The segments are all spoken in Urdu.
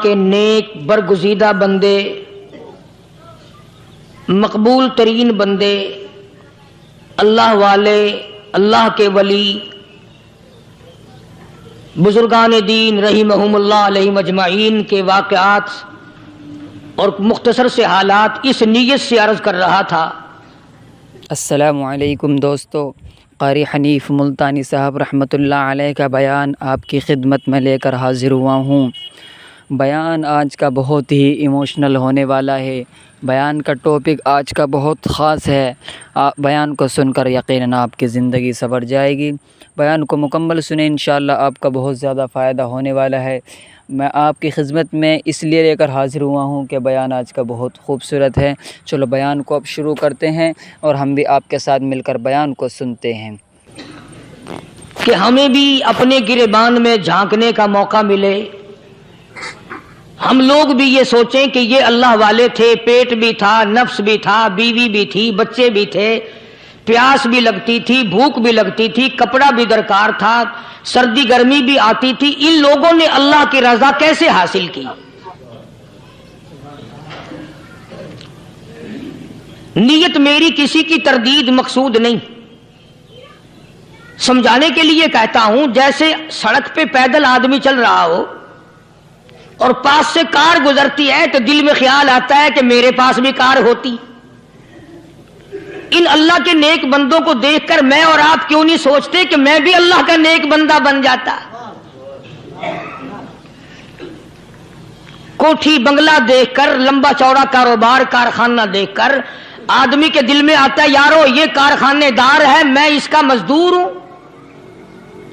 کے نیک برگزیدہ بندے، مقبول ترین بندے، اللہ والے، اللہ کے ولی، بزرگان دین رحمہم اللہ علیہم اجمعین کے واقعات اور مختصر سے حالات اس نیت سے عرض کر رہا تھا۔ السلام علیکم دوستو، قاری حنیف ملتانی صاحب رحمۃ اللہ علیہ کا بیان آپ کی خدمت میں لے کر حاضر ہوا ہوں۔ بیان آج کا بہت ہی ایموشنل ہونے والا ہے۔ بیان کا ٹاپک آج کا بہت خاص ہے۔ بیان کو سن کر یقیناً آپ کی زندگی سنور جائے گی۔ بیان کو مکمل سنیں، انشاءاللہ آپ کا بہت زیادہ فائدہ ہونے والا ہے۔ میں آپ کی خدمت میں اس لیے لے کر حاضر ہوا ہوں کہ بیان آج کا بہت خوبصورت ہے۔ چلو بیان کو اب شروع کرتے ہیں اور ہم بھی آپ کے ساتھ مل کر بیان کو سنتے ہیں کہ ہمیں بھی اپنے گریبان میں جھانکنے کا موقع ملے، ہم لوگ بھی یہ سوچیں کہ یہ اللہ والے تھے، پیٹ بھی تھا، نفس بھی تھا، بیوی بھی تھی، بچے بھی تھے، پیاس بھی لگتی تھی، بھوک بھی لگتی تھی، کپڑا بھی درکار تھا، سردی گرمی بھی آتی تھی۔ ان لوگوں نے اللہ کی رضا کیسے حاصل کی؟ نیت میری کسی کی تردید مقصود نہیں، سمجھانے کے لیے کہتا ہوں، جیسے سڑک پہ پیدل آدمی چل رہا ہو اور پاس سے کار گزرتی ہے تو دل میں خیال آتا ہے کہ میرے پاس بھی کار ہوتی۔ ان اللہ کے نیک بندوں کو دیکھ کر میں اور آپ کیوں نہیں سوچتے کہ میں بھی اللہ کا نیک بندہ بن جاتا؟ کوٹھی بنگلہ دیکھ کر، لمبا چوڑا کاروبار کارخانہ دیکھ کر آدمی کے دل میں آتا ہے، یارو یہ کارخانے دار ہے، میں اس کا مزدور ہوں۔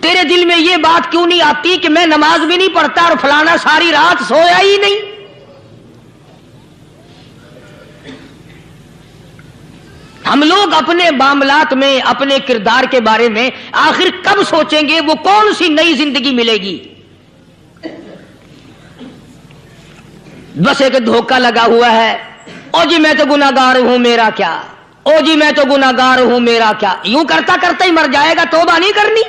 تیرے دل میں یہ بات کیوں نہیں آتی کہ میں نماز بھی نہیں پڑھتا اور فلانا ساری رات سویا ہی نہیں؟ ہم لوگ اپنے معاملات میں، اپنے کردار کے بارے میں آخر کب سوچیں گے؟ وہ کون سی نئی زندگی ملے گی؟ بس ایک دھوکہ لگا ہوا ہے، او جی میں تو گناہگار ہوں میرا کیا، او جی میں تو گناہگار ہوں میرا کیا، یوں کرتا کرتا ہی مر جائے گا، توبہ نہیں کرنی۔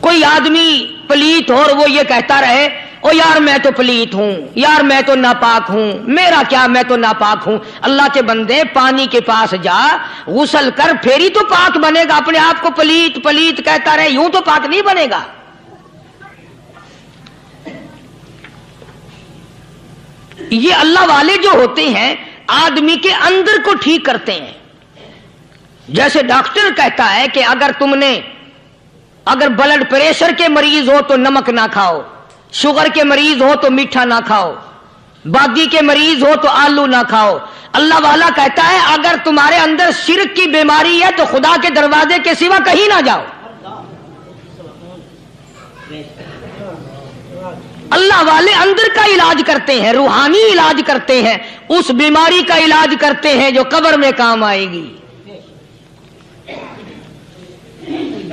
کوئی آدمی پلیت ہو اور وہ یہ کہتا رہے، او یار میں تو پلیت ہوں، یار میں تو ناپاک ہوں، میرا کیا، میں تو ناپاک ہوں۔ اللہ کے بندے پانی کے پاس جا، غسل کر، پھر ہی تو پاک بنے گا۔ اپنے آپ کو پلیت پلیت کہتا رہے، یوں تو پاک نہیں بنے گا۔ یہ اللہ والے جو ہوتے ہیں آدمی کے اندر کو ٹھیک کرتے ہیں۔ جیسے ڈاکٹر کہتا ہے کہ اگر بلڈ پریشر کے مریض ہو تو نمک نہ کھاؤ، شوگر کے مریض ہو تو میٹھا نہ کھاؤ، بادی کے مریض ہو تو آلو نہ کھاؤ۔ اللہ والا کہتا ہے اگر تمہارے اندر شرک کی بیماری ہے تو خدا کے دروازے کے سوا کہیں نہ جاؤ۔ اللہ والے اندر کا علاج کرتے ہیں، روحانی علاج کرتے ہیں، اس بیماری کا علاج کرتے ہیں جو قبر میں کام آئے گی۔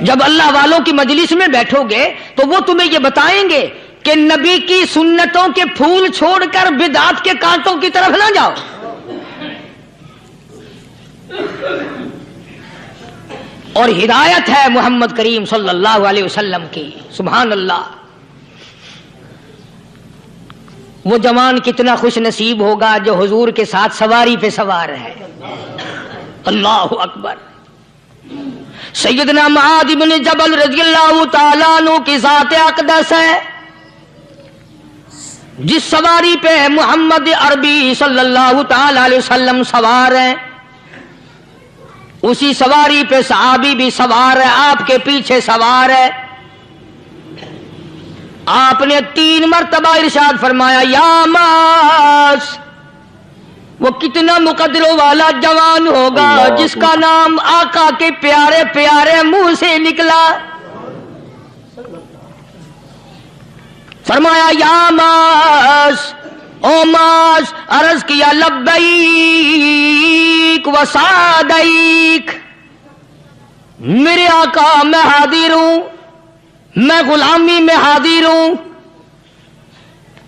جب اللہ والوں کی مجلس میں بیٹھو گے تو وہ تمہیں یہ بتائیں گے کہ نبی کی سنتوں کے پھول چھوڑ کر بدعت کے کانٹوں کی طرف نہ جاؤ۔ اور ہدایت ہے محمد کریم صلی اللہ علیہ وسلم کی، سبحان اللہ۔ وہ جوان کتنا خوش نصیب ہوگا جو حضور کے ساتھ سواری پہ سوار ہے۔ اللہ اکبر۔ سیدنا معاذ بن جبل رضی اللہ تعالیٰ عنہ کی ذات اقدس ہے، جس سواری پہ محمد عربی صلی اللہ تعالی علیہ وسلم سوار ہیں، اسی سواری پہ صحابی بھی سوار ہے، آپ کے پیچھے سوار ہے۔ آپ نے 3 مرتبہ ارشاد فرمایا، یا معاذ، وہ کتنا مقدروں والا جوان ہوگا جس کا نام آقا کے پیارے پیارے منہ سے نکلا۔ فرمایا یا معاذ، او معاذ، عرض کیا لبیک و سعدیک، میرے آقا میں حاضر ہوں، میں غلامی میں حاضر ہوں۔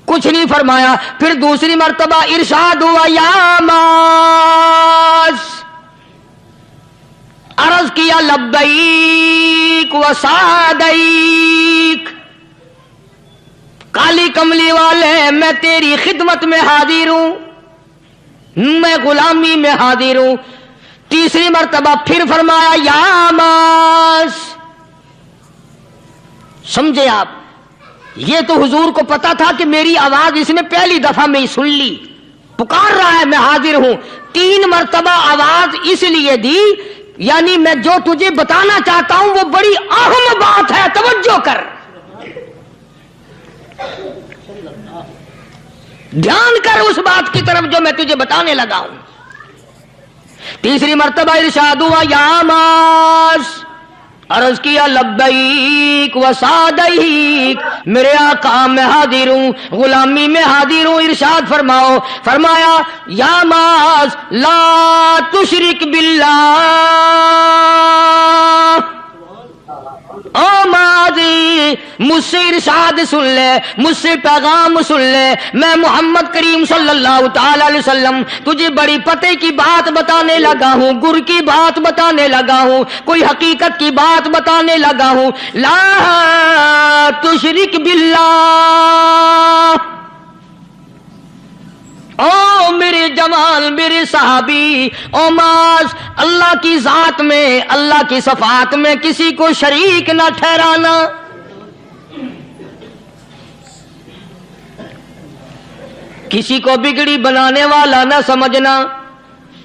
کچھ نہیں فرمایا۔ پھر دوسری مرتبہ ارشاد ہوا، یا معاذ، عرض کیا لبیک و سعدیک، کملی والے میں تیری خدمت میں حاضر ہوں، میں غلامی میں حاضر ہوں۔ تیسری مرتبہ پھر فرمایا یا ماس۔ سمجھے آپ، یہ تو حضور کو پتا تھا کہ میری آواز اس نے پہلی دفعہ میں ہی سن لی، پکار رہا ہے میں حاضر ہوں۔ 3 مرتبہ آواز اس لیے دی، یعنی میں جو تجھے بتانا چاہتا ہوں وہ بڑی اہم بات ہے، توجہ کر، دھیان کر اس بات کی طرف جو میں تجھے بتانے لگا ہوں۔ تیسری مرتبہ ارشاد ہوا یا ماس، عرض کیا لبیک و سعدیک، میرے آقا میں حاضر ہوں، غلامی میں حاضر ہوں۔ ارشاد فرماؤ، فرمایا یا ماس لا تشرک باللہ، او ماضی مجھ سے ارشاد سن لے، مجھ سے پیغام سن لے، میں محمد کریم صلی اللہ تعالی علیہ وسلم تجھے بڑی پتے کی بات بتانے لگا ہوں، گر کی بات بتانے لگا ہوں، کوئی حقیقت کی بات بتانے لگا ہوں۔ لا تشرک باللہ، او میرے جمال، میرے صحابی، او ماس، اللہ کی ذات میں، اللہ کی صفات میں کسی کو شریک نہ ٹھہرانا۔ کسی کو بگڑی بنانے والا نہ سمجھنا،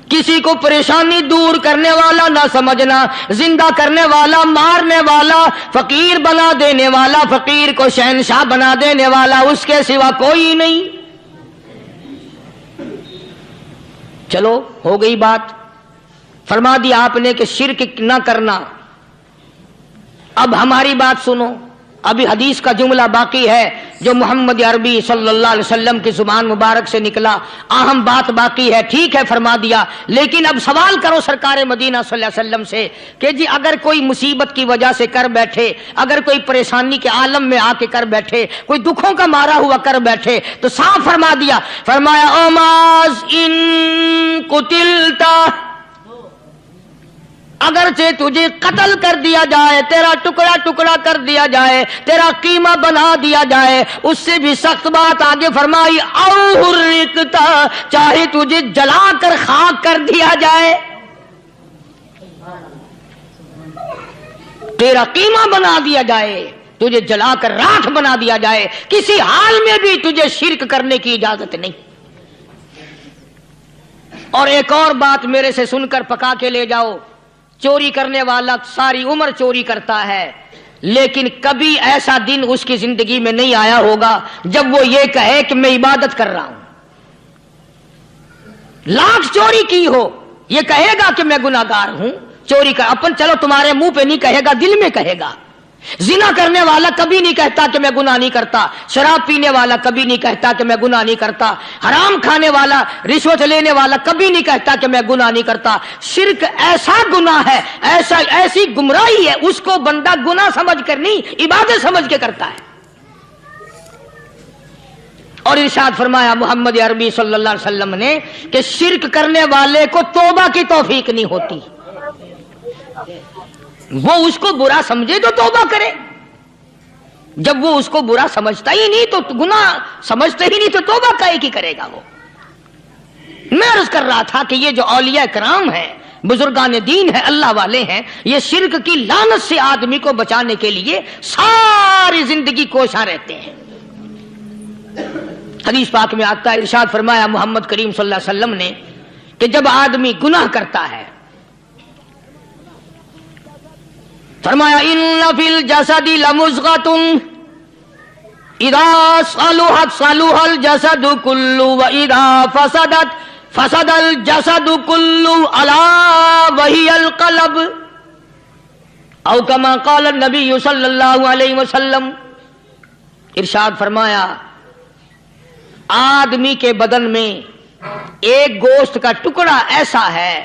کسی کو پریشانی دور کرنے والا نہ سمجھنا، زندہ کرنے والا، مارنے والا، فقیر بنا دینے والا، فقیر کو شہنشاہ بنا دینے والا، اس کے سوا کوئی نہیں۔ چلو ہو گئی بات، فرما دیا آپ نے کہ شرک نہ کرنا۔ اب ہماری بات سنو، ابھی حدیث کا جملہ باقی ہے جو محمد عربی صلی اللہ علیہ وسلم کی زبان مبارک سے نکلا، اہم بات باقی ہے۔ ٹھیک ہے فرما دیا، لیکن اب سوال کرو سرکار مدینہ صلی اللہ علیہ وسلم سے کہ جی اگر کوئی مصیبت کی وجہ سے کر بیٹھے، اگر کوئی پریشانی کے عالم میں آ کے کر بیٹھے، کوئی دکھوں کا مارا ہوا کر بیٹھے، تو صاف فرما دیا، فرمایا او ماز ان قتلتا، اگرچہ تجھے قتل کر دیا جائے، تیرا ٹکڑا ٹکڑا کر دیا جائے، تیرا قیمہ بنا دیا جائے، اس سے بھی سخت بات آگے فرمائی او حرقتا، چاہے تجھے جلا کر خاک کر دیا جائے، تیرا قیمہ بنا دیا جائے، تجھے جلا کر راکھ بنا دیا جائے، کسی حال میں بھی تجھے شرک کرنے کی اجازت نہیں۔ اور ایک اور بات میرے سے سن کر پکا کے لے جاؤ، چوری کرنے والا ساری عمر چوری کرتا ہے، لیکن کبھی ایسا دن اس کی زندگی میں نہیں آیا ہوگا جب وہ یہ کہے کہ میں عبادت کر رہا ہوں۔ لاکھ چوری کی ہو، یہ کہے گا کہ میں گناہگار ہوں، چوری کر، اپن چلو تمہارے منہ پہ نہیں کہے گا، دل میں کہے گا۔ زنا کرنے والا کبھی نہیں کہتا کہ میں گناہ نہیں کرتا، شراب پینے والا کبھی نہیں کہتا کہ میں گناہ نہیں کرتا، حرام کھانے والا، رشوت لینے والا کبھی نہیں کہتا کہ میں گناہ نہیں کرتا۔ شرک ایسا گناہ ہے، ایسی گمراہی ہے، اس کو بندہ گناہ سمجھ کر نہیں، عبادت سمجھ کے کرتا ہے۔ اور ارشاد فرمایا محمد عربی صلی اللہ علیہ وسلم نے کہ شرک کرنے والے کو توبہ کی توفیق نہیں ہوتی، وہ اس کو برا سمجھے تو توبہ کرے، جب وہ اس کو برا سمجھتا ہی نہیں تو گناہ سمجھتا ہی نہیں تو توبہ کائے کی کرے گا وہ۔ میں عرض کر رہا تھا کہ یہ جو اولیاء کرام ہیں، بزرگان دین ہیں، اللہ والے ہیں، یہ شرک کی لعنت سے آدمی کو بچانے کے لیے ساری زندگی کوشاں رہتے ہیں۔ حدیث پاک میں آتا ہے، ارشاد فرمایا محمد کریم صلی اللہ علیہ وسلم نے کہ جب آدمی گناہ کرتا ہے، فرمایا ان فی الجسد لمضغۃ اذا صلحت صلح الجسد کلہ واذا فسدت فسد الجسد کلہ الا وہی القلب، او کما قال النبی صلی اللہ علیہ وسلم۔ ارشاد فرمایا آدمی کے بدن میں ایک گوشت کا ٹکڑا ایسا ہے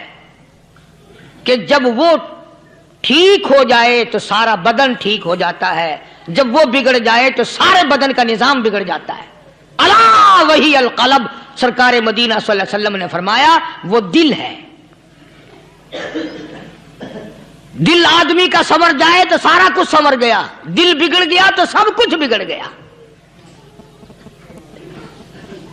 کہ جب وہ ٹھیک ہو جائے تو سارا بدن ٹھیک ہو جاتا ہے، جب وہ بگڑ جائے تو سارے بدن کا نظام بگڑ جاتا ہے۔ الا وہی القلب، سرکار مدینہ صلی اللہ علیہ وسلم نے فرمایا وہ دل ہے۔ دل آدمی کا سنور جائے تو سارا کچھ سنور گیا، دل بگڑ گیا تو سب کچھ بگڑ گیا۔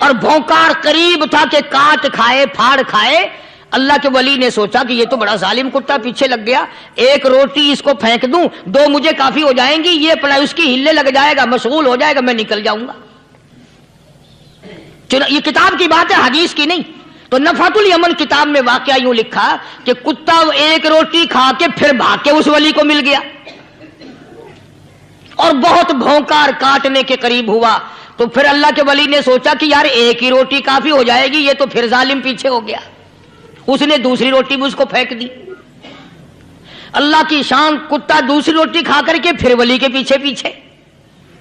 اور بھونکار قریب تھا کہ کاٹ کھائے پھاڑ کھائے، اللہ کے ولی نے سوچا کہ یہ تو بڑا ظالم کتا پیچھے لگ گیا، ایک روٹی اس کو پھینک دوں، 2 مجھے کافی ہو جائیں گی، یہ اپنا اس کی ہلے لگ جائے گا، مشغول ہو جائے گا، میں نکل جاؤں گا۔ یہ کتاب کی بات ہے، حدیث کی نہیں۔ تو نفحۃ الیمن کتاب میں واقعہ یوں لکھا کہ کتا ایک روٹی کھا کے پھر بھاگ کے اس ولی کو مل گیا اور بہت بھونکار کاٹنے کے قریب ہوا۔ تو پھر اللہ کے ولی نے سوچا کہ یار ایک ہی روٹی کافی ہو جائے گی، یہ تو پھر ظالم پیچھے ہو گیا، اس نے دوسری روٹی بھی اس کو پھینک دی۔ اللہ کی شان، کتا دوسری روٹی کھا کر کے پھر ولی کے پیچھے پیچھے،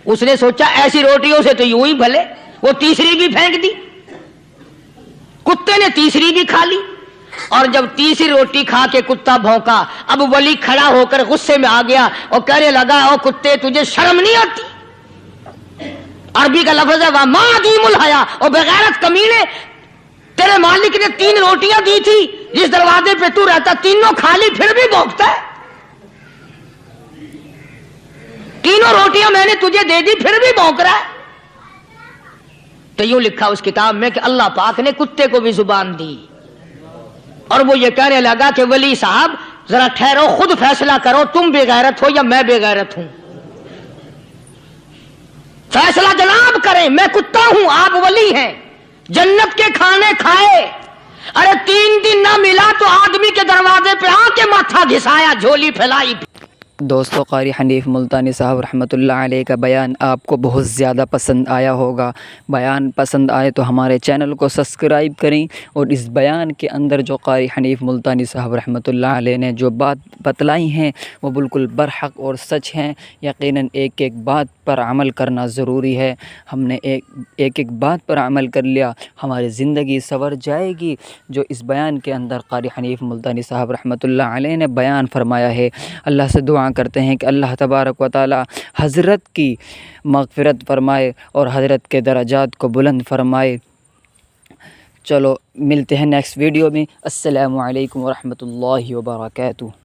اس نے سوچا ایسی روٹیوں سے تو یوں ہی بھلے، وہ تیسری بھی پھینک دی، کتے نے تیسری بھی کھا لی، اور جب تیسری روٹی کھا کے کتا بھونکا، اب ولی کھڑا ہو کر غصے میں آ گیا اور کہنے لگا او کتے تجھے شرم نہیں آتی؟ عربی کا لفظ ہے وَمَا عَدِيمُ الْحَيَا، اور بغیرت کمینے، تیرے مالک نے 3 روٹیاں دی تھی، جس دروازے پہ تو رہتا تینوں کھا لی پھر بھی بھونکتا ہے، 3 روٹیاں میں نے تجھے دے دی پھر بھی بھونک رہا ہے۔ تو یوں لکھا اس کتاب میں کہ اللہ پاک نے کتے کو بھی زبان دی، اور وہ یہ کہنے لگا کہ ولی صاحب ذرا ٹھہرو، خود فیصلہ کرو، تم بے غیرت ہو یا میں بے غیرت ہوں، فیصلہ جناب کریں، میں کتا ہوں آپ ولی ہیں، جنت کے کھانے کھائے، ارے 3 دن نہ ملا تو آدمی کے دروازے پہ آ کے ماتھا گھسایا، جھولی پھیلائی۔ دوستو، قاری حنیف ملتانی صاحب رحمۃ اللہ علیہ کا بیان آپ کو بہت زیادہ پسند آیا ہوگا۔ بیان پسند آئے تو ہمارے چینل کو سبسکرائب کریں، اور اس بیان کے اندر جو قاری حنیف ملتانی صاحب رحمۃ اللہ علیہ نے جو بات بتلائی ہیں وہ بالکل برحق اور سچ ہیں۔ یقیناً ایک ایک بات پر عمل کرنا ضروری ہے۔ ہم نے ایک ایک بات پر عمل کر لیا، ہماری زندگی سنور جائے گی۔ جو اس بیان کے اندر قاری حنیف ملتانی صاحب رحمۃ اللہ علیہ نے بیان فرمایا ہے، اللہ سے دعا کرتے ہیں کہ اللہ تبارک و تعالی حضرت کی مغفرت فرمائے اور حضرت کے درجات کو بلند فرمائے۔ چلو ملتے ہیں نیکسٹ ویڈیو میں۔ السلام علیکم ورحمۃ اللہ وبرکاتہ۔